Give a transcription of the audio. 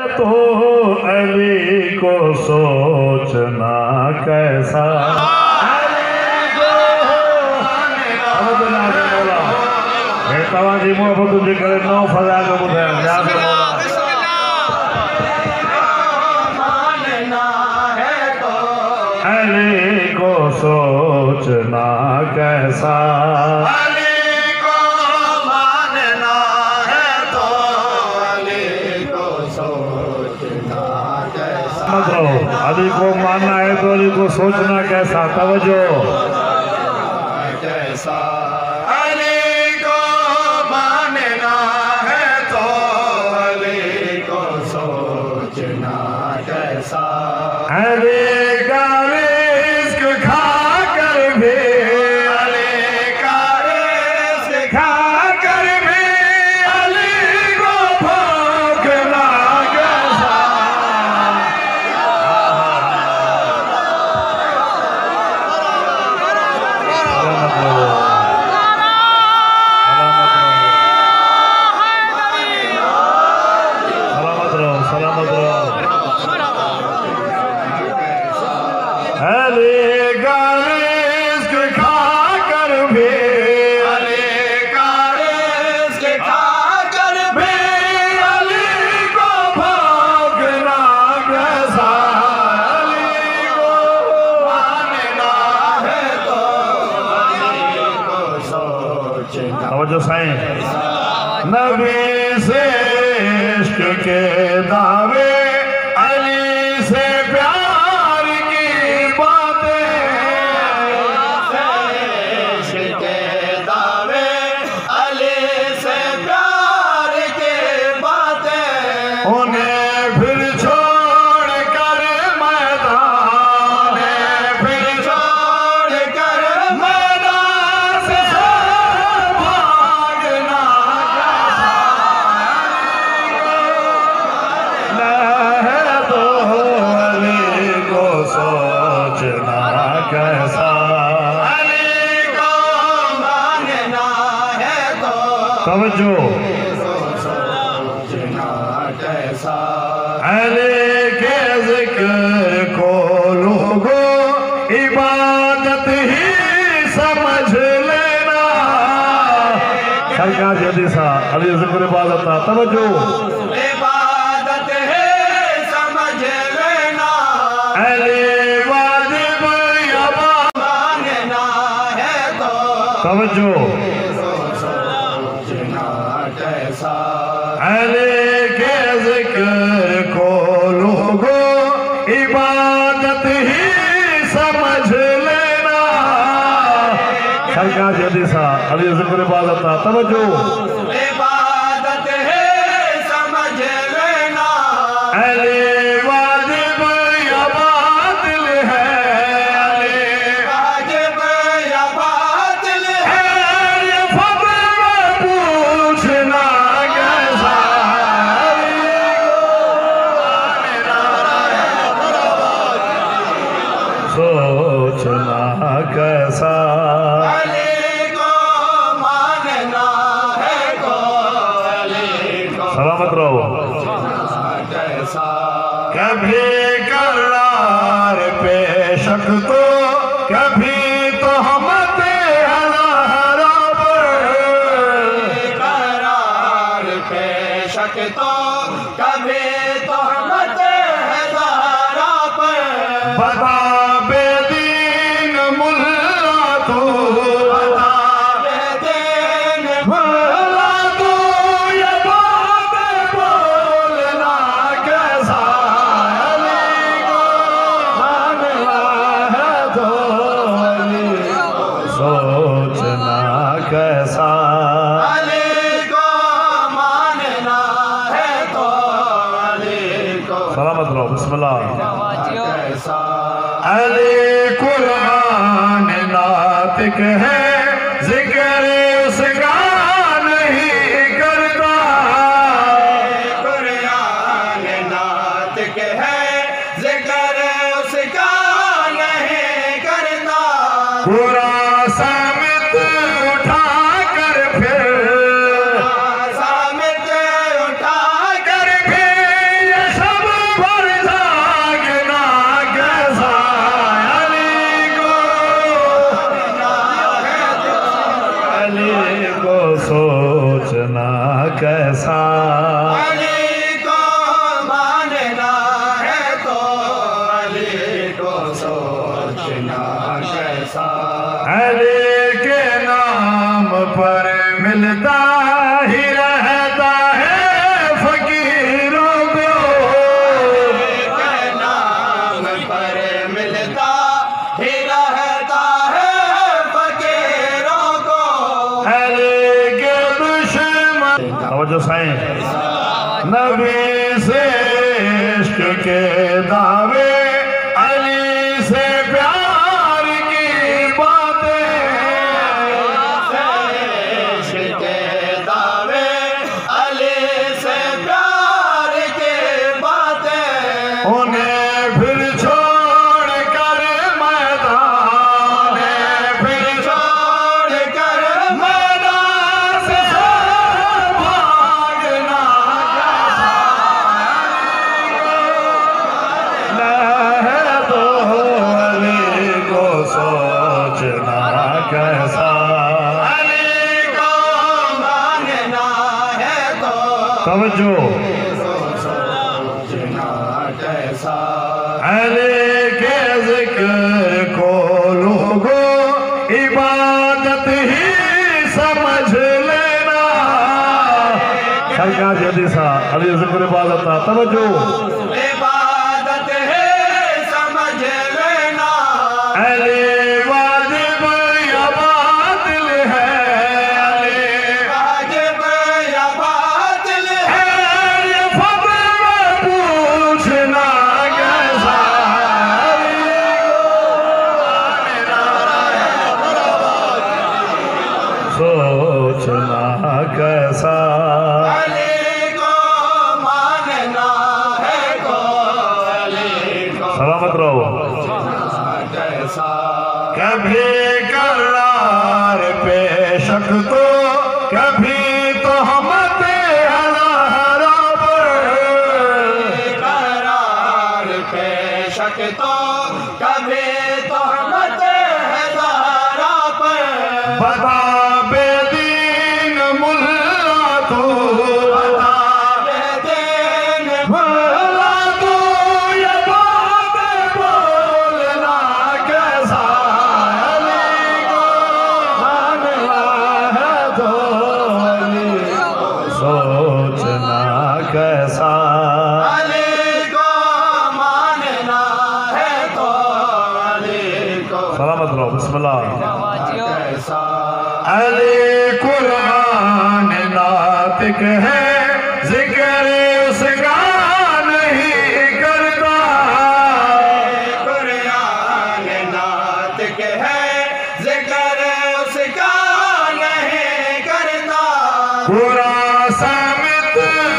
तो अली को सोचना कैसा। तव्हांजी मोहबतुनि जे करे नओं फज़ाइल ॿुधायां। अली को सोचना कैसा, अली को मानना है तो अली को सोचना कैसा। मतलब अली को मानना है तो अली को सोचना कैसा। तवज्जो कैसा अली को मानना है तो अली को सोचना कैसा। अली का रिज़्क़ खाकर भी, अली का रिज़्क़ खाकर भी अली को भोगना कैसा। सलामत रहो। अली का रिज़्क़ खाकर भी, अली का रिज़्क़ खाकर भी अली को भोगना कैसा। अली को मानना है तो अली को सोचना। तवज्जो साईं। नबी से इश्क के दावे, अली से प्यार की बातें, इश्क़ के दावे अली से प्यार की बातें। उन्हें फिर छोड़ कर मैदान, फिर छोड़ कर मैदान से भागना कैसा। है तो अली को सोचना कैसा। अली को मानना है तो तवज्जो सोचना कैसा। अली के जिक्र को लोगों इबादत ही समझ लेना। सरकार जल्दी सा अली जिक्र इबादत था। तवज्जो इबादत है समझ लेना। अली वाजिब या मानना है तो तवज्जो सोचना कैसा। अली के जिक्र को लोगों इबादत ही समझ लेना। सरकार जल्दी सा अली जिक्र इबादत था। तवज्जो इबादत है समझ लेना। अली वाजिब या बातिल है, अली वाजिब या बातिल है ये फज़ल पूछना कैसा। सोचना कैसा। अली को मानना है तो अली को सलामत रहो। कैसा। कभी करार पेशक तो कभी तो हमते हरा करार पेशक तो कभी तो हमते है ज़हरा पर। बता बेदीन मुल्ला तू, बता बेदीन मुल्ला तू ये बात बोलना कैसा। अली को मानना है तो अली सोचना कैसा। अली को मानना है तो अली को सलामत रहो। बिस्मिल्लाह। कैसा। अली कुरान नातिक है, जिक्र उसका नहीं करता। कुरान नातिक है जिक्र उसका नहीं करता। पूरा सामित उठा कर फिर, सामित उठा कर फिर के दावे अली से प्यार की बातें, इश्क के दावे अली से प्यार की बातें, उन्हें फिर छोड़ कर मैदान, फिर छोड़ कर मैदान से भागना है तो अली को सोचना कैसा, अली को मानना है तो तवज्जो सोचना कैसा, अली के जिक्र को लोगों इबादत ही समझ लेना। सरकार जल्दी सा अली जिक्र इबादत था, तवज्जो इबादत है समझ लेना, अली वाजिब या बातिल है, अली वाजिब या बातिल है, ये फज़ल पूछना कैसा, सोचना कैसा, अली को मानना है तो अली को सलामत रहो। कैसा, कभी करार पेशक तो कभी तो हम हरा पर, करार पेशक तो कभी तो हमत है ज़हरा पर, बता बेदीन मुल्ला तू, बता बेदीन मुल्ला तू ये बात बोलना कैसा, अली को मानना है तो अली सोचना कैसा, अली को मानना है तो अली को सलामत रहो। बिस्मिल्लाह। कैसा, अली कुरान नातिक है, जिक्र उसका नहीं करता, कुरान नातिक है जिक्र उसका नहीं करता, कुरान